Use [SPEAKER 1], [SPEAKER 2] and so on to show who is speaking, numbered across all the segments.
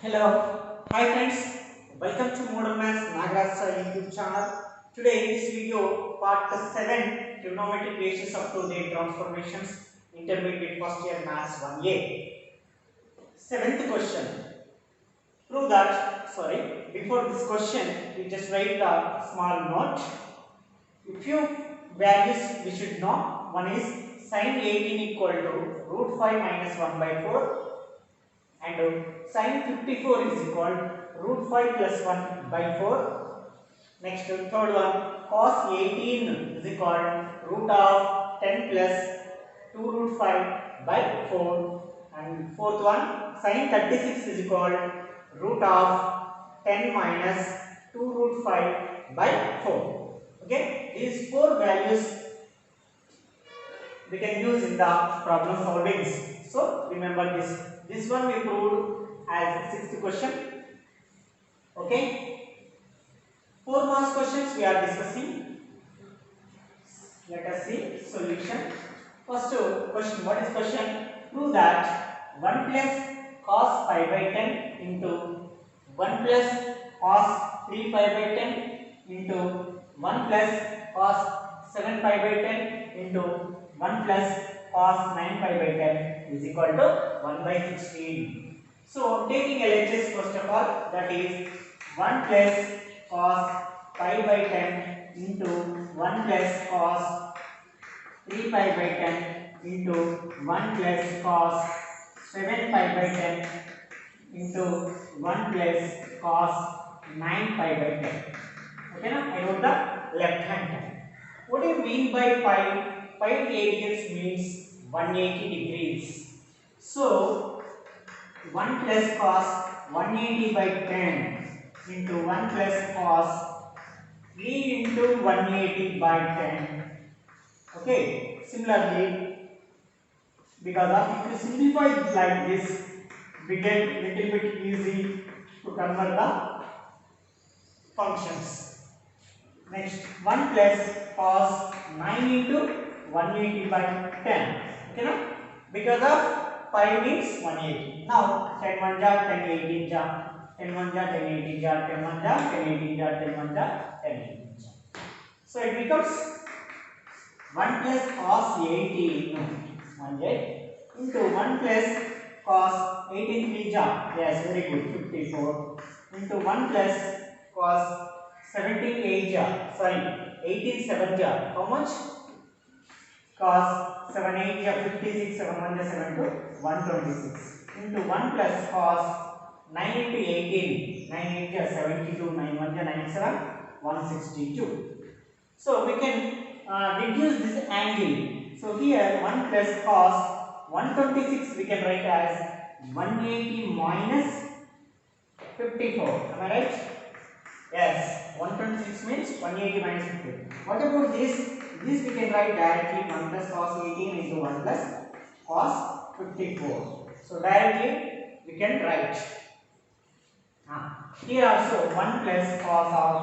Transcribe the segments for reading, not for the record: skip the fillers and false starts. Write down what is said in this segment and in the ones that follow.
[SPEAKER 1] Hello, hi friends, welcome to Model Maths Nagaraju Sir YouTube channel. Today in this video, part 7 trigonometric ratios up to their transformations, intermediate first year maths 1A. Seventh question. Prove that, before this question, we just write a small note. If few values we should know, one is sin 18 equal to root 5 minus 1 by 4. And sin 54 is equal root 5 plus 1 by 4. Next, third one, cos 18 is equal root of 10 plus 2 root 5 by 4. And fourth one, sin 36 is equal root of 10 minus 2 root 5 by 4. Okay, these four values we can use in the problem solvings. So remember this. This one we proved as sixth question. Okay. 4 marks questions we are discussing. Let us see solution. First question. What is question? Prove that 1 plus cos pi by 10 into 1 plus cos 3 pi by 10 into 1 plus cos 7 pi by 10 into 1 plus cos 9 pi by 10 is equal to 1 by 16. So taking LHS first of all, that is 1 plus cos pi by 10 into 1 plus cos 3 pi by 10 into 1 plus cos 7 pi by 10 into 1 plus cos 9 pi by 10. Okay, now I wrote the left hand side. What do you mean by pi? Pi radians means 180 degrees. So 1 plus cos 180 by 10 into 1 plus cos 3 into 180 by 10. Okay, similarly, because of if you simplify it like this, we get little bit easy to convert the functions. Next, 1 plus cos 9 into 180 by 10. Okay, now because of pi means 180. Now 10 1 ja, 10 18 ja, 10 1 ja, 10 18 ja, 10 1 ja, 10 18 ja, 10 1 ja, 10 18 ja. So it becomes 1 plus cos 18 into 1 plus cos 18 3 ja, yes, very good, 54, into 1 plus cos 17 8 ja, 18 7 ja, how much? Cos 7 8 ja, 56, 7 1 ja, 7 2, 126, into 1 plus cos 9 into 18, 9 8 ja, 72, 9 1 ja, 97, 162. So we can reduce this angle. So here 1 plus cos 126 we can write as 180 minus 54. Am I right? Yes. 126 means 180 minus 54. What about this? This we can write directly 1 plus cos 18 into 1 plus cos 54. So directly we can write. Here also 1 plus cos of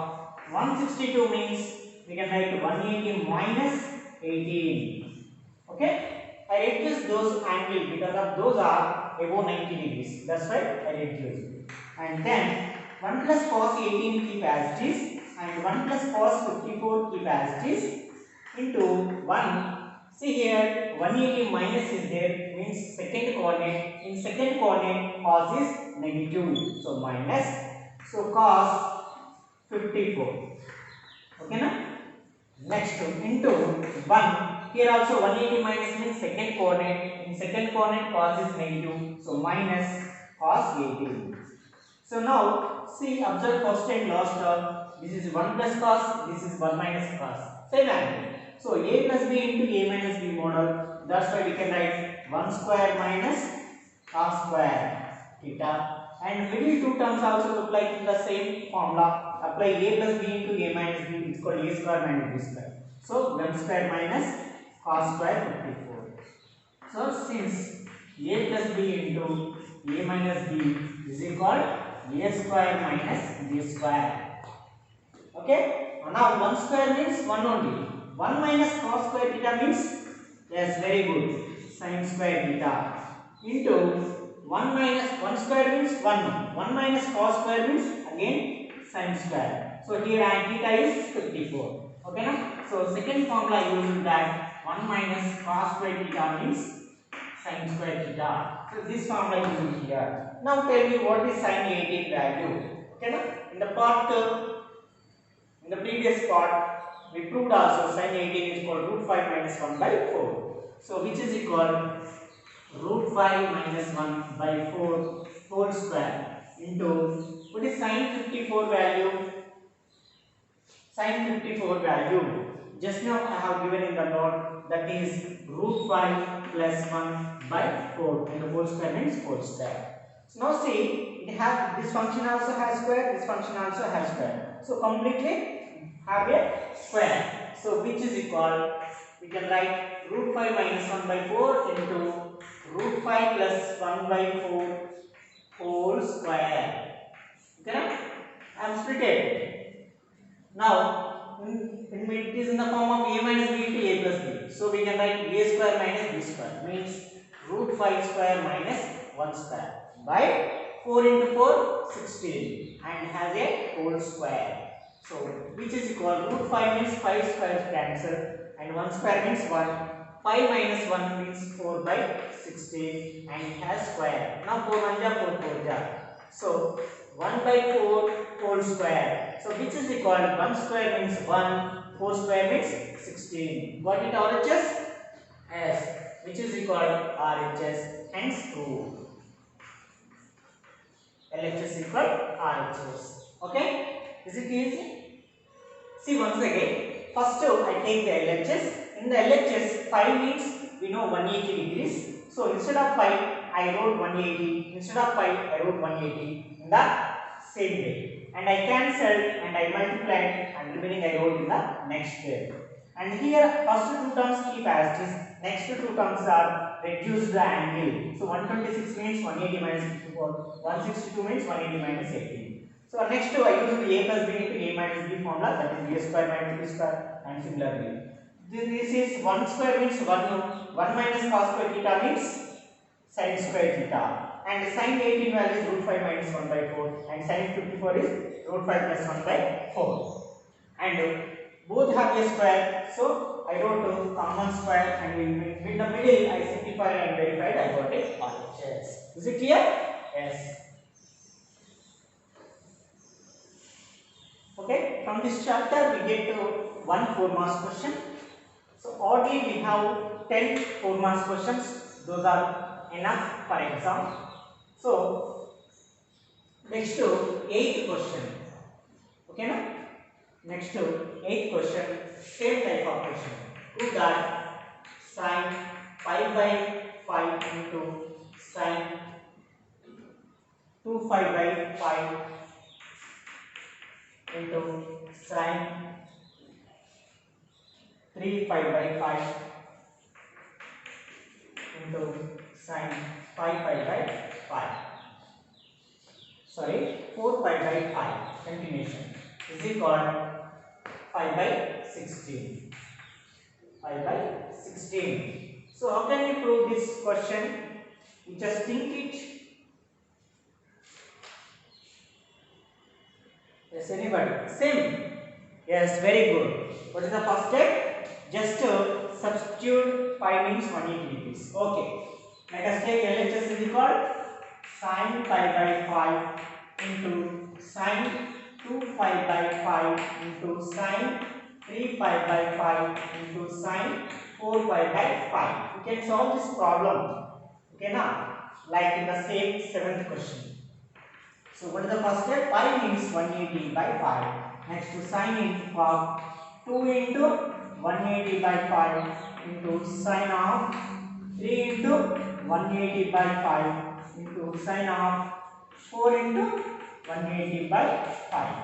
[SPEAKER 1] 162 means we can write 180 minus 18. Okay, I reduce those angle because of those are above 90 degrees. That's why I reduce. And then 1 plus cos 18 keep as it is, and 1 plus cos 54 keep as it is, into 1. See here 180 minus is there, means second coordinate. In second coordinate cos is negative, so minus. So cos 54. Okay, na? Next into 1. Here also 180 minus means second coordinate. In second coordinate cos is negative, so minus cos 18. So now see, observe first and last term. This is 1 plus cos, this is 1 minus cos. Same angle. So a plus b into a minus b model. That's why we can write 1 square minus cos square theta. And middle two terms also look like in the same formula. Apply a plus b into a minus b, it's called a square minus b square. So 1 square minus cos square 54. So since a plus b into a minus b is equal a square minus b square. Okay. Now 1 square means 1 only. 1 minus cos square theta means, yes, very good, sin square theta into 1 minus 1 square means 1. 1 minus cos square means again sin square. So here theta is 54. Okay na? So second formula using that 1 minus cos square theta means sin square theta. So this formula using here. Now tell me what is sin 18 value. Okay na? In the previous part we proved also sin 18 is equal to root 5 minus 1 by 4. So which is equal root 5 minus 1 by 4 whole square into what is sin 54 value? Sin 54 value just now I have given in the note, that is root 5 plus 1 by 4 and the whole square means 4 square. So now see, it has this function also has square, this function also has square. So completely have a square. So which is equal, we can write root 5 minus 1 by 4 into root 5 plus 1 by 4 whole square. Okay? I am split it. Now, it is in the form of a minus b to a plus b. So we can write a square minus b square means root 5 square minus 1 square by 4 into 4, 16 and has a whole square. So which is equal root 5 means 5 square cancel and 1 square means 1. 5 minus 1 means 4 by 16 and it has square. Now 4 1 ja 4 4 ja. So 1 by 4 whole square. So which is equal 1 square means 1, 4 square means 16. Got it RHS? Yes. Which is equal RHS, hence 2. LHS equal RHS. Okay? Is it easy? See once again. First I take the LHS. In the LHS, 5 means we know 180 degrees. So instead of 5, I wrote 180. Instead of 5, I wrote 180 in the same way. And I cancelled and I multiplied and remaining I wrote in the next way. And here first two terms keep as it is. Next two terms are reduce the angle. So 126 means 180 minus 54. 162 means 180 minus 18. So next I use a plus b into a minus b formula, that is a square minus b square, and similarly. This is 1 square means 1 minus cos square theta means sin square theta, and sin 18 value is root 5 minus 1 by 4 and sin 54 is root 5 plus 1 by 4, and both have a square. So I wrote common square and in the middle I simplified and verified. I got it RHS. Is it clear? Yes. Okay, from this chapter we get to one 4 marks question. So oddly we have 10 4 marks questions. Those are enough for exam. So next to 8th question. Okay na? Next to 8th question, same type of question. Prove that sin pi by 5 into sin 2 pi by 5 into sin 3 pi by 5 into sin 5 pi by 5. Sorry, 4 pi by 5. Continuation is equal 5 by 16. 5 by 16. So how can we prove this question? You just think it. Yes, anybody? Same. Yes, very good. What is the first step? Just substitute pi means 180 degrees. Okay. Let us take LHS is equal sin pi by 5 into sin 2 pi by 5 into sin 3 pi by 5 into sin 4 pi by 5. You can solve this problem. Okay now, like in the same 7th question. So what is the first step? Pi means 180 by 5. Next to sin of 2 into 180 by 5 into sin of 3 into 180 by 5 into sin of 4 into 180 by 5.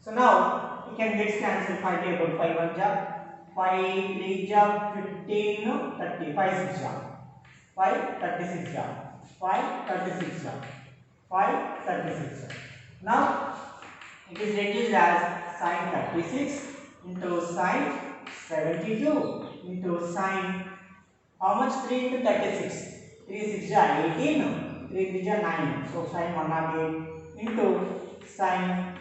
[SPEAKER 1] So now you can get cancelled 5 table 5 1 ja 5 3 ja 15 30 5 6 ja 5 36 ja 5 36 ja 5 36 ja. Now it is reduced as sin 36 into sin 72 into sin how much 3 into 36 3 6 are 18, 3 3 are 9. So sin 108 into sin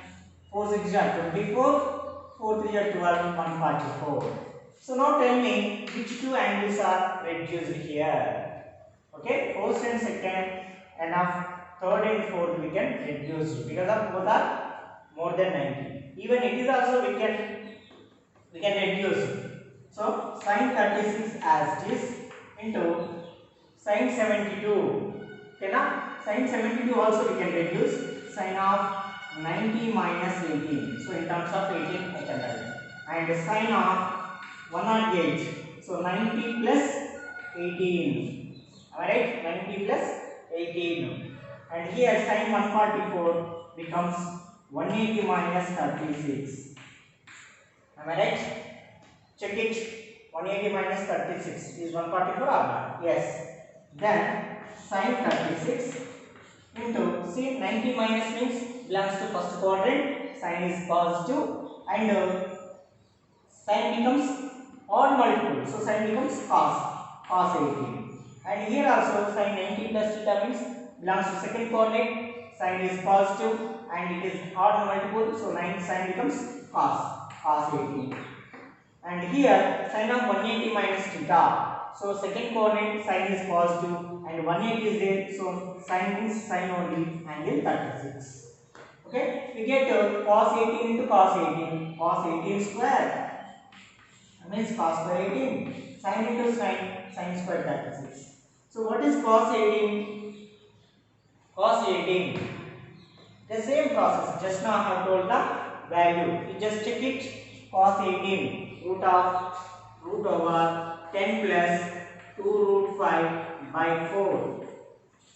[SPEAKER 1] 4 6 are 24, 4 3 are 12, 144. So now tell me which two angles are reduced here. Okay, first and second, and of third and fourth we can reduce because of both are more than 90. Even it is also we can reduce. So sin 36 as it is into sin 72. Okay, now sin 72 also we can reduce. Sin of 90 minus 18. So in terms of 18 I can write. And sin of 108. So 90 plus 18. Alright, 90 plus 18. And here sin 144 becomes 180 minus 36. Am I right? Check it. 180 minus 36 is 144 or not? Yes. Then sin 36 into, see, 90 minus means belongs to first quadrant, sin is positive, and sin becomes odd multiple, so sin becomes cos 18. And here also sin 90 plus theta means belongs to second coordinate, sin is positive and it is odd multiple, so sin becomes cos 18. And here sin of 180 minus theta. So second coordinate sin is positive and 180 is there. So sin means sin only, angle 36. Okay, we get cos 18 into cos 18. Cos 18 square means cos square 18. Sin into sin square 36. So what is cos 18? Cos 18. The same process. Just now I have told the value. You just check it. Cos 18. Root over 10 plus 2 root 5 by 4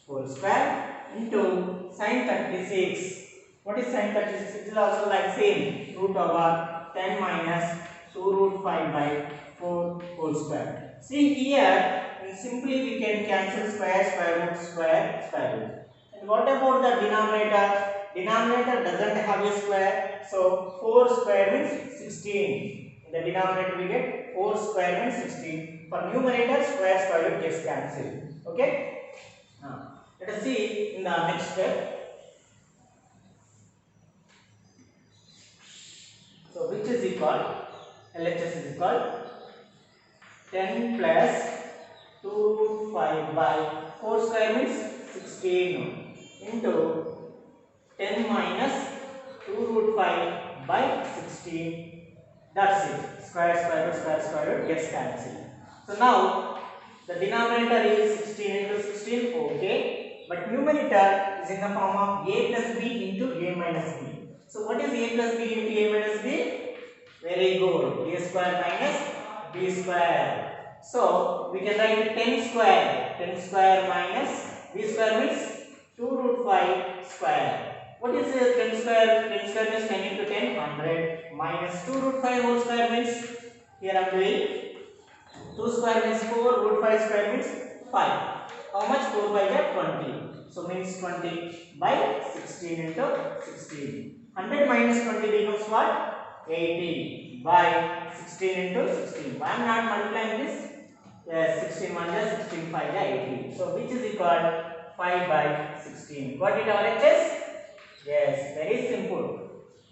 [SPEAKER 1] whole square into sin 36. What is sin 36? It is also like same, root over 10 minus 2 root 5 by 4 whole square. See here, simply we can cancel square root. And what about the denominator? Denominator doesn't have a square, so 4 square means 16. In the denominator we get 4 square means 16. For numerator, square root gets cancelled. Okay? Now, let us see in the next step. So which is equal? LHS is equal 10 plus 2 root 5 by 4 square means 16 into 10 minus 2 root 5 by 16. That's it. Square root gets cancelled. So now the denominator is 16 into 16. Okay. But numerator is in the form of a plus b into a minus b. So what is a plus b into a minus b? Very good. A square minus b square. So we can write 10 square. 10 square minus b square means 2 root 5 square. What is 10 square? 10 square means 10 into 10, 100 minus 2 root 5 whole square means, here I am doing 2 square means 4, root 5 square means 5. How much? 4 by that 20. So means 20 by 16 into 16. 100 minus 20 becomes what? 80 by 16 into 16. Why I am not multiplying this? Yes, 16 1 is 16 5 is 80. So which is equal 5 by 16. Got it our HS? Yes, very simple.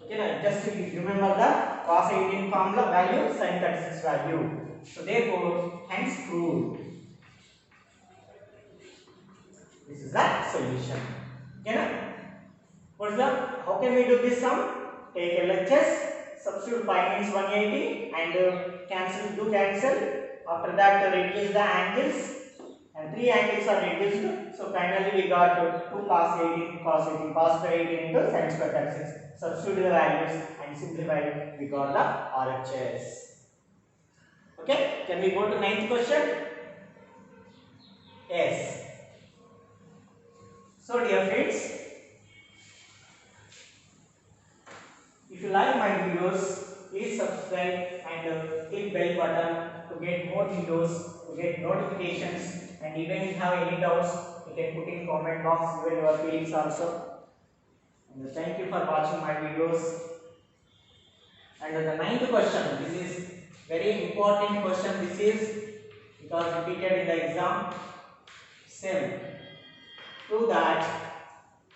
[SPEAKER 1] Okay, now just remember the cos 18 formula value, sin 36 value. So therefore, hence proved. This is the solution. Okay, now what's the? How can we do this sum? Take LHS, substitute pi means 180 and cancel. After that, reduce the angles. And 3 angles are reduced. So finally we got 2 cos 18, cos square 18 into sin square 36. Substitute the values and simplify, we got the RHS. Okay, can we go to 9th question? Yes. So dear friends, if you like my videos, please subscribe and click bell button to get more videos, to get notifications. And even if you have any doubts, you can put in comment box, even your feelings also. And thank you for watching my videos. And the 9th question, this is very important question. This is because repeated in the exam. 7. To that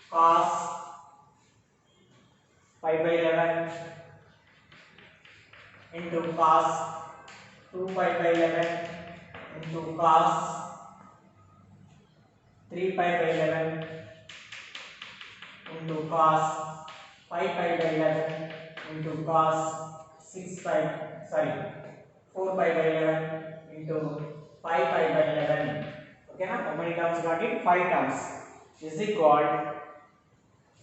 [SPEAKER 1] cos pi by 11 into cos 2 pi by 11 into cos 3 pi by 11 into cos 5 pi by 11 into cos 6 pi, sorry, 4 pi by 11 into 5 pi by 11. Okay, now how many terms got it? 5 terms is equal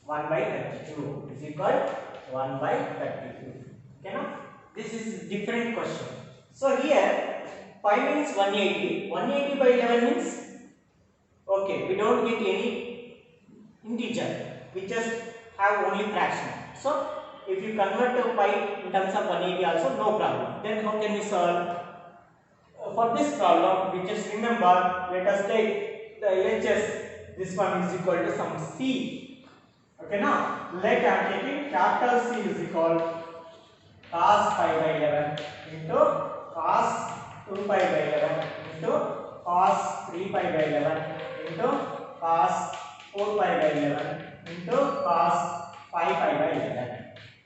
[SPEAKER 1] 1 by 32 is equal 1 by 32. Okay, now this is different question. So here 5 means 180. 180 by 11 means, okay, we don't get any integer, we just have only fraction. So if you convert to pi in terms of 180 also, no problem. Then how can we solve? For this problem, we just remember, let us take the LHS. This one is equal to some C. Okay, now let I am taking capital C is equal cos pi by 11 into cos 2 pi by 11 into cos 3 pi by 11 into cos 4 pi by 11 into cos 5 pi by 11.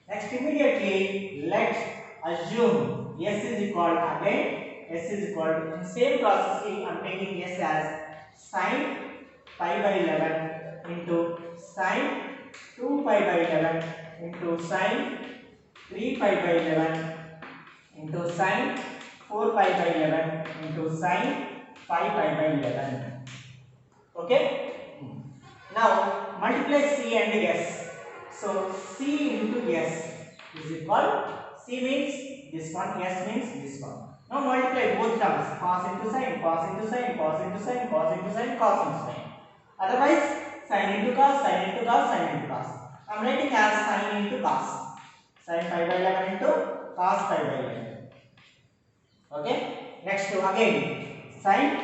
[SPEAKER 1] Next, immediately let assume S is equal, again S is equal to, in same processing I am taking S as sin pi by 11 into sin 2 pi by 11 into sin 3 pi by 11 into sin 4 pi by 11 into sin 5 pi by 11. Okay? Now multiply C and S. So C into S is equal, C means this one, S means this one. Now multiply both terms, cos into sin, cos into sin, cos into sin, cos into sin, cos into sin. Otherwise, sin into cos, sin into cos, sin into cos. I am writing as sin into cos. Sin pi by 11 into cos pi by 11. Okay? Next to again sin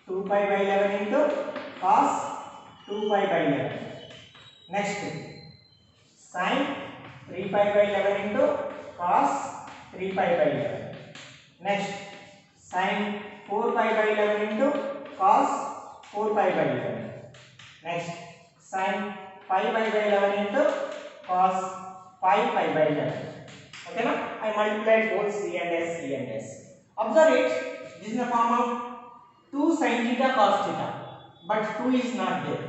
[SPEAKER 1] 2 pi by 11 into cos 2 pi by 11. Next sin 3 pi by 11 into cos 3 pi by 11. Next sin 4 pi by 11 into cos 4 pi by 11. Next sin 5 pi by 11 into cos 5 pi by 11. Okay, now I multiplied both C and S, C and S. Observe it, this is in the form of 2 sin theta cos theta, but 2 is not there.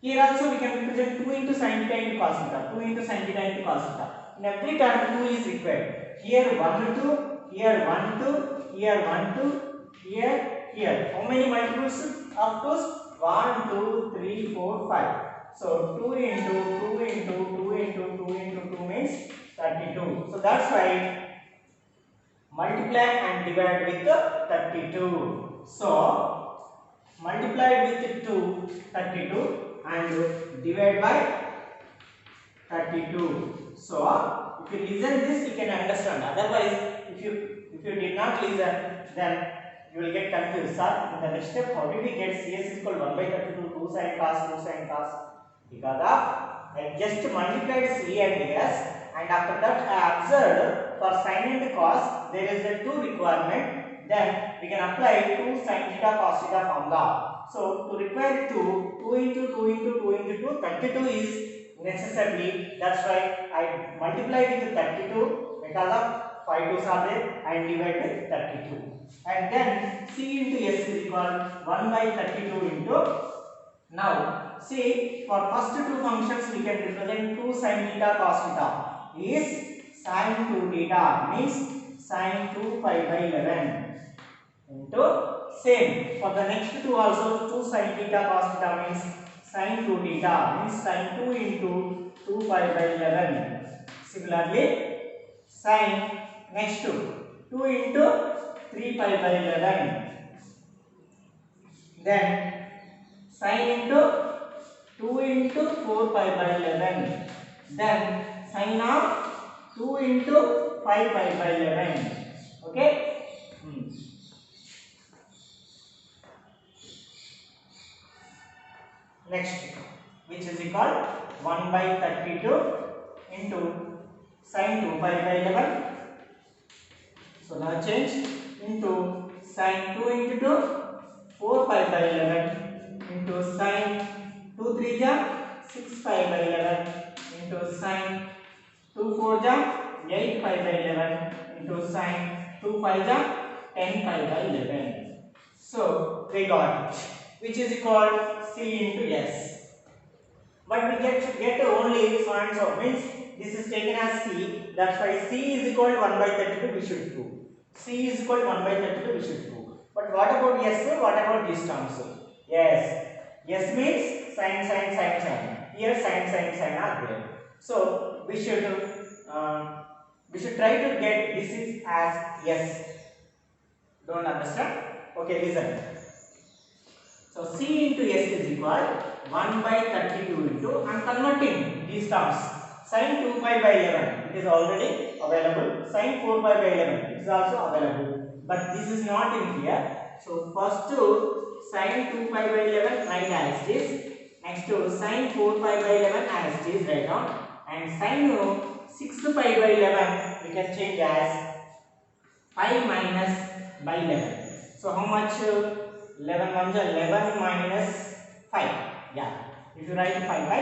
[SPEAKER 1] Here also we can represent 2 into sin theta into cos theta, 2 into sin theta into cos theta. In every term 2 is required. Here 1 2, here 1 2, here 1 2, here. How many multiples of 2's? 1 2 3 4 5. So 2 into 2 into 2 into 2 into 2 means 32. So that's why multiply and divide with 32. So multiply with 2 32 and divide by 32. So if you listen this, you can understand. Otherwise, if you did not listen, then you will get confused. Sir, in the next step, how did we get CS is equal 1 by 32, 2 sin cos, 2 sin cos? Because I just multiplied C and S, and after that I observed for sin and cos there is a 2 requirement. Then we can apply 2 sin theta cos theta formula. So to require 2 into 2 into 2 into 2, 32 is necessarily. That's why I multiply with 32 because of 5 2's are there and divide with 32. And then C into S is equal 1 by 32 into. Now see, for first two functions we can represent 2 sin theta cos theta is sin 2 theta, means sin 2 pi by 11 into same for the next two also 2 sin theta cos theta means sin 2 theta, means sin 2 into 2 pi by 11. Similarly sin next two into 3 pi by 11, then sin into 2 into 4 pi by 11, then sin of 2 into 5 pi by 11. Okay. Next, which is equal 1 by 32 into sin 2 pi by 11. So now change into sin 2 into 2, 4 pi by 11 into sine 2 3 ja 6 pi by 11 into sine 2 4 ja 8 pi by 11 into sine 2 5 ja 10 pi by 11. So we got it, which is called C into S. But we get only so and so, means this is taken as C. That's why C is equal to 1 by 32. We should prove. C is equal to 1 by 32. We should prove. But what about S? What about these terms? Yes. S means sin, sin, sin, sin. Here sin, sin, sin are there. So we should try to get this is as S. Don't understand? Okay, listen. So C into S is equal 1 by 32 into, I am converting these terms. Sin 2 pi by 11, it is already available. Sin 4 pi by 11, it is also available. But this is not in here. So first to sin 2 pi by 11 write as this. Next to sin 4 pi by 11 as this write down. And sin 6 pi by 11 we can change as pi minus by 11. So how much? 11 1 11 minus 5. Yeah. If you write 5 by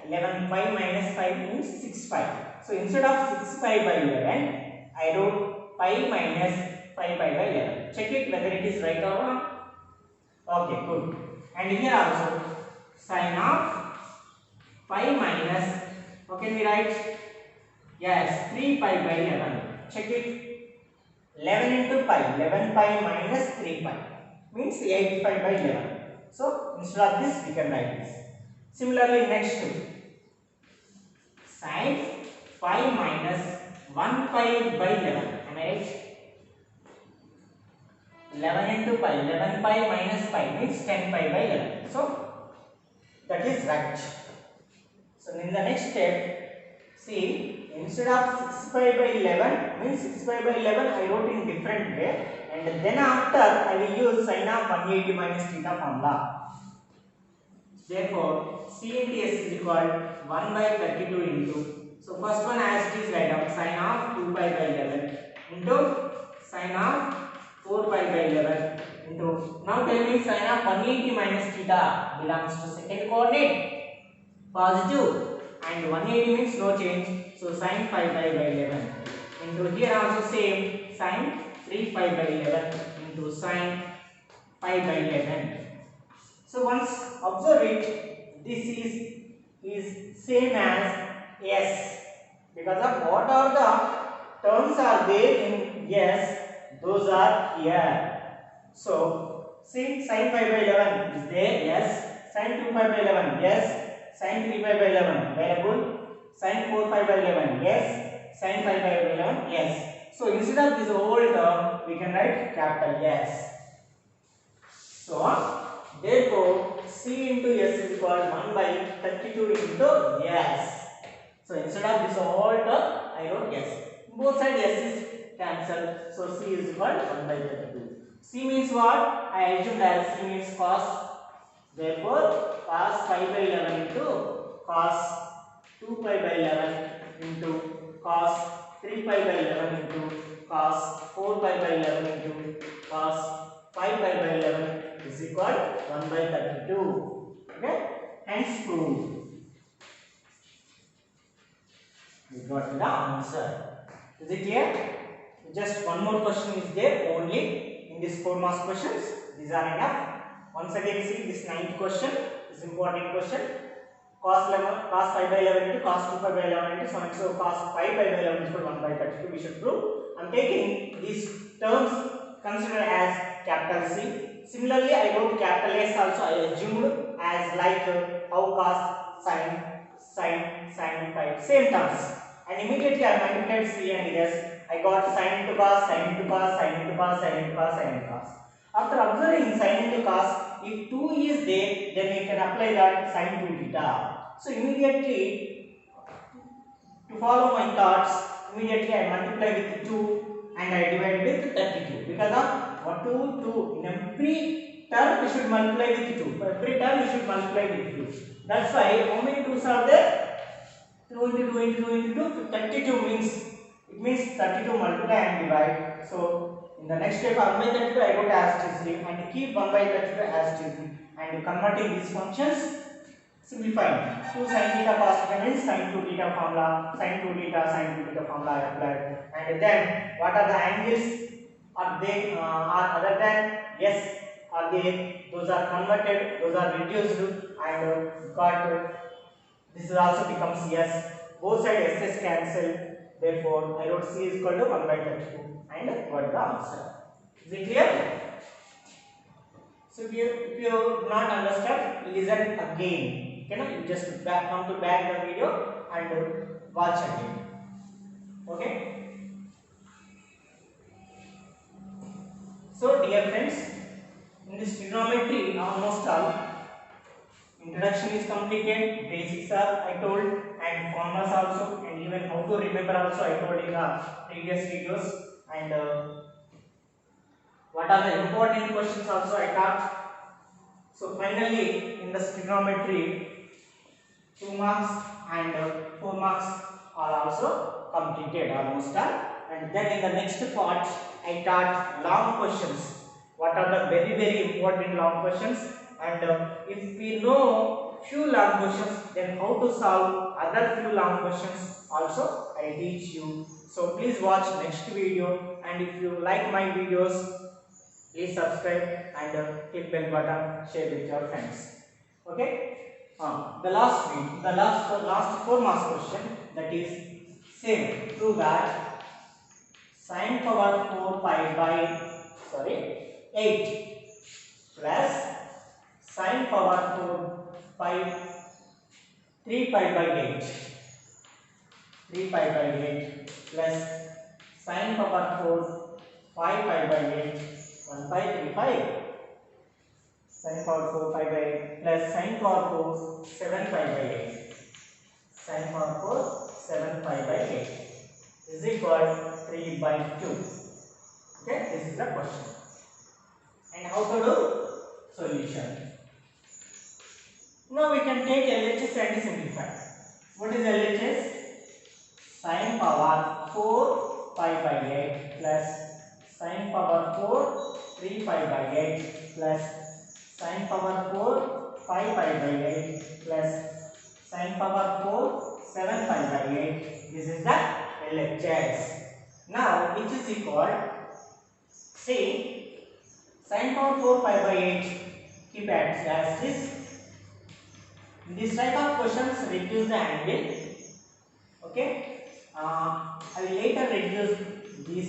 [SPEAKER 1] 11, 5 minus 5 means 6 pi. So instead of 6 pi by 11, I wrote pi minus 5 pi by 11. Check it whether it is right or wrong. Okay, good. And here also sin of pi minus, how can we write? Yes, 3 pi by 11. Check it. 11 into pi, 11 pi minus 3 pi means 85 by 11. So instead of this we can write this. Similarly, next to sin pi minus 1 pi by 11. Am I right? 11 into pi, 11 pi minus pi means 10 pi by 11. So that is right. So in the next step, see, instead of 6 pi by 11 means 6 pi by 11 I wrote in different way, and then after I will use sin of 180 minus theta formula. Therefore C into S is equal 1 by 32 into, so first one as it is write down sin of 2 pi by 11 into sin of 4 pi by 11 into, now tell me sin of 180 minus theta belongs to second coordinate positive and 180 means no change, so sin 5 pi by 11 into, here also same sin 3 pi by 11 into sin 5 by 11. So once observe it, this is same as S, because of what are the terms are there in S, those are here. So see, sin 5 by 11 is there, yes. Sin 2 pi by 11, yes. Sin 3 pi by 11 available. Sin 4 pi by 11, yes. Sin 5 by 11, yes. So instead of this whole term, we can write capital S. So therefore C into S is equal 1 by 32 into S. So instead of this whole term, I wrote S. Both sides S is cancelled. So C is equal 1 by 32. C means what? I assumed as C means cos. Therefore cos 5 by 11 into cos 2 pi by 11 into cos 3 pi by 11 into cos 4 pi by 11 into cos 5 pi by 11 is equal 1 by 32. Okay? Hence proved. We got the answer. Is it clear? Just one more question is there only in this 4 marks questions. These are enough. Once again see this 9th question, this important question. Cos 5 by 11 into cos 2 pi by 11 into so and so cos 5 pi by 11 is equal to 1 by 32. We should prove. I am taking these terms considered as capital C. Similarly, I wrote capital S also. I assumed as like how cos, sin, 5, same terms. And immediately I multiplied C and S. I got sin into cos, sin into cos, sin into cos, sin into cos, sin into cos. After observing sin into cos, if 2 is there, then we can apply that sin 2 theta. So immediately, to follow my thoughts, immediately I multiply with 2 and I divide with 32. Because of what 2. In every term we should multiply with 2. For every term we should multiply with 2. That's why how many 2's are there? 2 into 2 into 2 into 2, 32 means, it means 32 multiply and divide. So In the next step, 1 by 32 I wrote as it is and keep 1 by 32 as it is and converting these functions, simplifying. 2 sin theta cos theta means sin 2 theta formula, sin 2 theta sin 2 theta formula I applied. And then what are the angles? Are they are other than? Yes. Are they? Those are converted. Those are reduced and got. This is also becomes yes. Both sides s cancel. Therefore, I wrote c is equal to 1 by 32 and got the answer. Is it clear? So if you not understand, listen again. Okay, you just come to back the video and watch again. Okay. So dear friends, in this trigonometry almost all introduction is completed, basics are I told and formulas also, and even how to remember also I told in the previous videos, and what are the important questions also I taught. So finally in the trigonometry 2 marks and 4 marks are also completed almost all, and then in the next part I taught long questions. What are the very important long questions, and if we know few long questions, then how to solve other few long questions also I teach you. So please watch next video, and if you like my videos, please subscribe and click bell button, share with your friends. Okay. The last 4 marks question, that is same. Prove that sin power 4 pi by 8 plus sin power 4 pi 3 pi by 8 plus sin power 4 5 pi by 8 1 pi 3 pi sin power 4 pi by 8 plus sin power 4 7 pi by 8 sin power 4 7 pi by 8 is equal 3 by 2. Okay, this is the question. And how to do solution? Now we can take LHS and simplify. What is LHS? Sin power 4 pi by 8 plus sin power 4 3 pi by 8 plus sin power 4 5 pi by 8 plus sin power 4 7 pi by 8. This is the LHS. Now which is equal, see, sin power 4 pi by 8 keep as this. In this type of questions, reduce the angle. Okay, I will later reduce this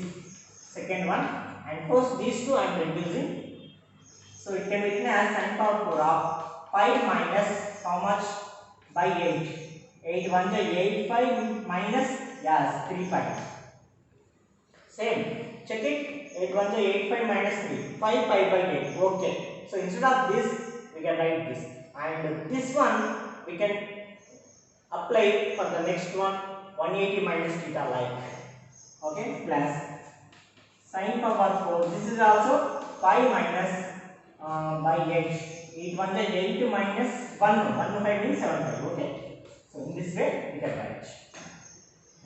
[SPEAKER 1] second one, and first these two I am reducing. So it can be written as sin power 4 of pi minus how much by 8. 8 1 is 8 pi minus, yes, 3 pi. Same, check it. 8 1 is 8 pi minus 3, 5 pi by 8. Okay, so instead of this we can write this, and this one we can apply for the next one, 180 minus theta like. Okay, plus sin power 4, this is also pi minus by 8. 8 1 is 8 minus 1, 1 5 means 7 5. Okay, so in this way we can write.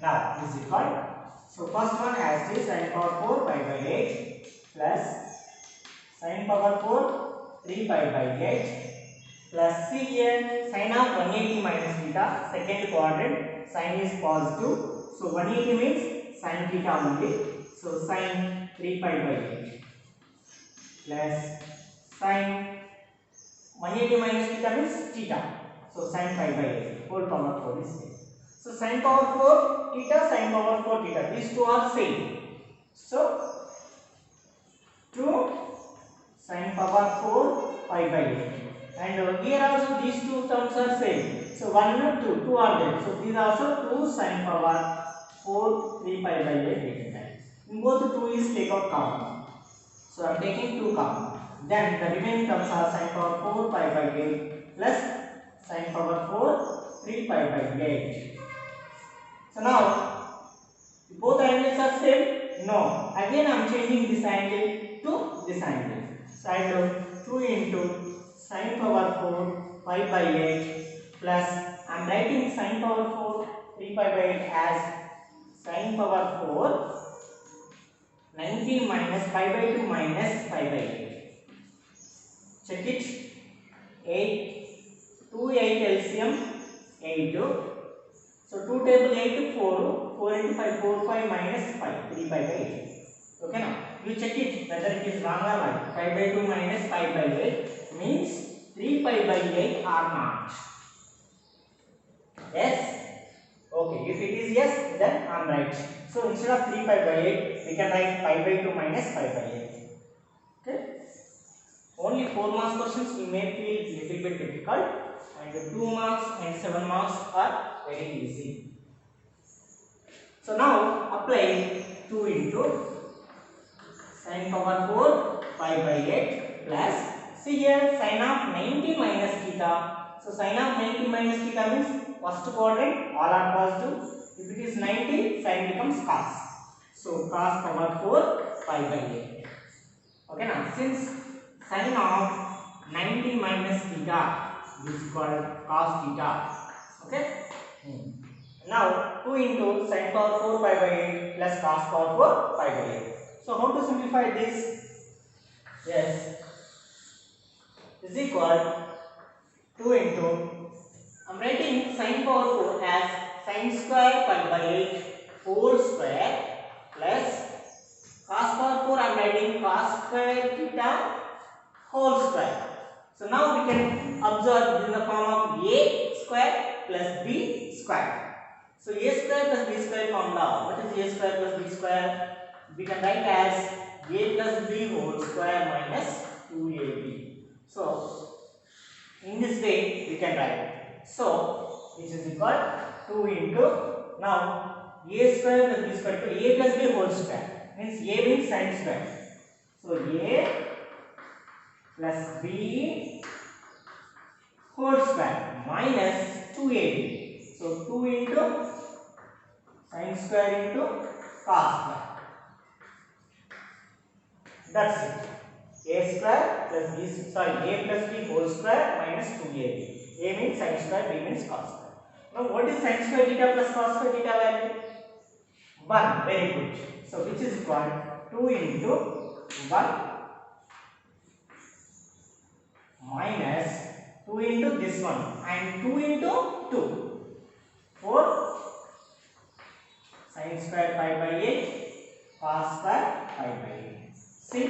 [SPEAKER 1] Now this is equal. So first one has this sin power 4 pi by 8 plus sin power 4 3 pi by 8 plus see here sin of 180 minus theta, second quadrant, sin is positive, so 180 means sin theta only, so sin 3 pi by 8 plus sin 180 minus theta means theta, so sin pi by 8 whole power 4 is there. So sin power 4 theta, sin power 4 theta, these two are same, so 2 sin power 4 pi by 8, and here also these two terms are same, so 1 and 2 are there, so these are also 2 sin power 4 3 pi by 8 times. In both 2 is take out common, so I am taking 2 common, then the remaining terms are sin power 4 pi by 8 plus sin power 4 3 pi by 8. So now both angles are same? No. Again I am changing this angle to this angle. So I do 2 into sin power 4 pi by 8 plus I am writing sin power 4 3 pi by 8 as sin power 4 19 minus pi by 2 minus pi by 8. Check it. 8, 2, 8 LCM, 8. So 2 table 8, 4, 4 into 5, 4, 5 minus 5, 3 pi by 8. Okay now, you check it whether it is wrong or right. 5 by 2 minus 5 by 8 means 3 pi by 8 or not. Yes? Okay, if it is yes, then I am right. So instead of 3 pi by 8, we can write pi by 2 minus 5 by 8. Okay? Only 4 marks questions we may feel little bit difficult, and 2 marks and 7 marks are very easy. So now apply 2 into sin power 4 pi by 8 plus, see here sin of 90 minus theta. So sin of 90 minus theta means first quadrant all are positive. If it is 90, sin becomes cos. So cos power 4 pi by 8. Okay now, since sin of 90 minus theta is called cos theta. Okay. Now 2 into sin power 4 pi by 8 plus cos power 4 pi by 8. So how to simplify this? Yes, is equal 2 into, I am writing sin power 4 as sin square pi by 8 whole square plus cos power 4 I am writing cos square theta whole square. So now we can observe in the form of a square plus b square. So a square plus b square formula. What is a square plus b square? We can write as a plus b whole square minus 2ab. So in this way we can write. So which is equal 2 into, now a square plus b square to a plus b whole square means a means sin square. So a plus b whole square minus 2ab. So 2 into sin square into cos square. That's it. A square plus b, a plus b whole square minus 2ab. A means sin square, b means cos square. Now what is sin square theta plus cos square theta value? 1. Very good. So which is equal 2 into 1 minus 2 into this one and 2 into 2. 4 sin square pi by 8 cos square pi by 8. See,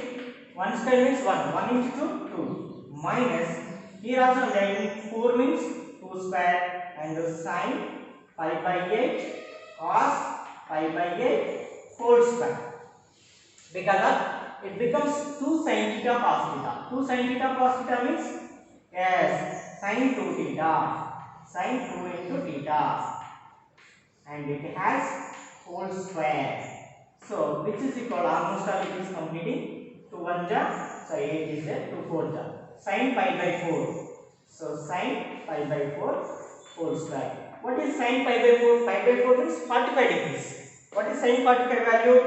[SPEAKER 1] 1 square means 1, 1 into 2, 2 minus, here also writing 4 means 2 square and sin pi by 8 cos pi by 8 whole square. Because of it becomes 2 sin theta cos theta. 2 sin theta cos theta means, yes, sin 2 theta, sin 2 into theta, and it has whole square. So which is equal, almost all it is completing. 2 1 ja, so 8 is there, 2 4 ja, sin pi by 4. So sin pi by 4 whole square. What is sin pi by 4? Pi by 4 means 45 degrees. What is sin 45 value?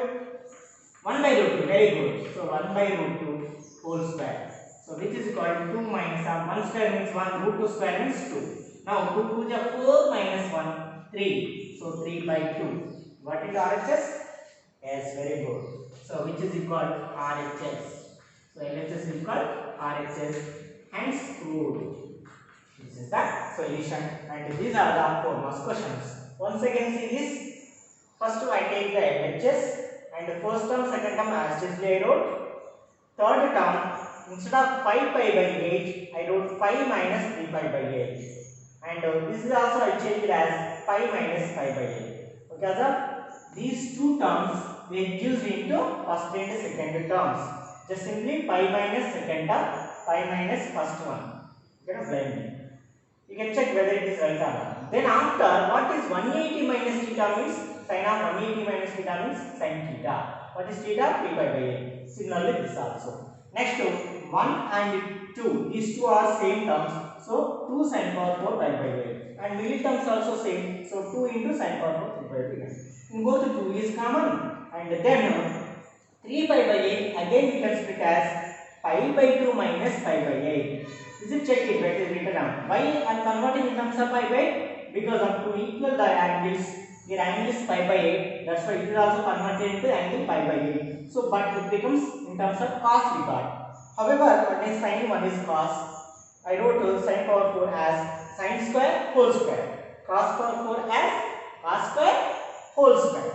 [SPEAKER 1] 1 by root 2. Very good. So 1 by root 2 whole square. So which is equal to 2 minus 1 square means 1, root 2 square means 2. Now 2 2 ja 4 minus 1 3. So 3 by 2. What is RHS? Yes, very good. So which is equal to RHS. So LHS is equal to RHS, hence proved. This is the solution, and these are the 4 marks questions. Once again see this. First I take the LHS, and the first term, second term as it is I wrote. Third term, instead of 5 pi by 8, I wrote 5 minus 3 pi by 8. And this is also I changed as 5 minus 5 by 8. Okay, sir? These two terms we reduced into first and second terms. Just simply pi minus second term, pi minus first one. You can blame me. You can check whether it is right or not. Then after, what is 180 minus theta means? Sin of 180 minus theta means sin theta. What is theta? 3 pi by 8. Similarly this also. Next to 1 and 2. These two are same terms. So 2 sin power 4 pi by 8. And middle terms also same. So 2 into sin power 4 3 pi by 8. In both 2 is common. And then 3 pi by 8 again we can split as pi by 2 minus pi by 8. Is it check it where it is written down? Why I am converting in terms of pi by 8? Because of 2 equal the angles. Their angle is pi by 8. That's why it is also converted into angle pi by 8. So but it becomes in terms of cos we got. However, one is sin, one is cos. I wrote sin power 4 as sin square whole square. Cos power 4 as cos square whole square.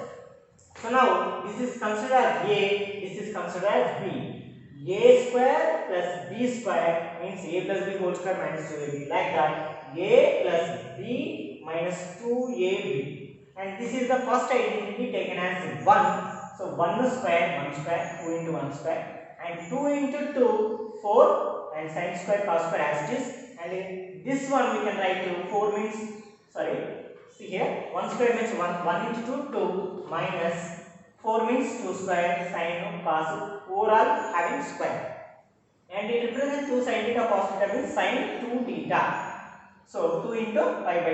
[SPEAKER 1] So now this is considered as A, this is considered as B. A square plus B square means A plus B whole square minus 2AB. Like that, A plus B minus 2AB. And this is the first identity taken as 1. So 1 square, 1 square, 2 into 1 square. And 2 into 2, 4. And sin square cos square as it is. And in this one we can write 4 means, see here, 1 square means 1 into 2, 2 minus 4 means 2 square sin cos, overall having square. And it represents 2 sin theta cos theta means sin 2 theta. So 2 into pi by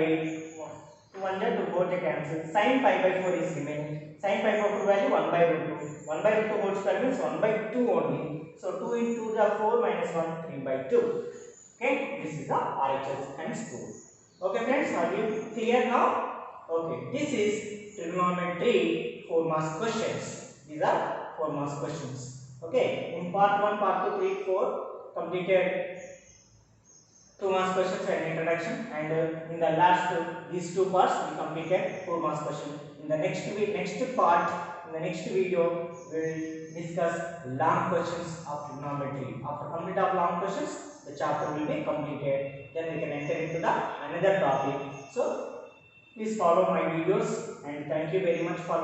[SPEAKER 1] 200 to 4 cancel. Sin pi by 4 is remaining. Sin pi by 4 value 1 by root 2. 1 by root 2 whole square means 1 by 2 only. So 2 into the 4 minus 1, 3 by 2. Okay, this is the RHS and score. Okay friends, are you clear now? Okay, this is trigonometry 4 marks questions. These are 4 marks questions. Okay, in part 1, part 2, 3, 4 completed 2 marks questions and introduction, and in the last these 2 parts we completed 4 marks question. In the next part, in the next video, we will discuss long questions of trigonometry. After complete of long questions, the chapter will be completed. Then we can enter into the another topic. So please follow my videos, and thank you very much for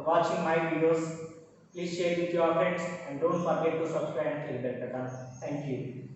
[SPEAKER 1] watching my videos. Please share with your friends and don't forget to subscribe and click the bell button. Thank you.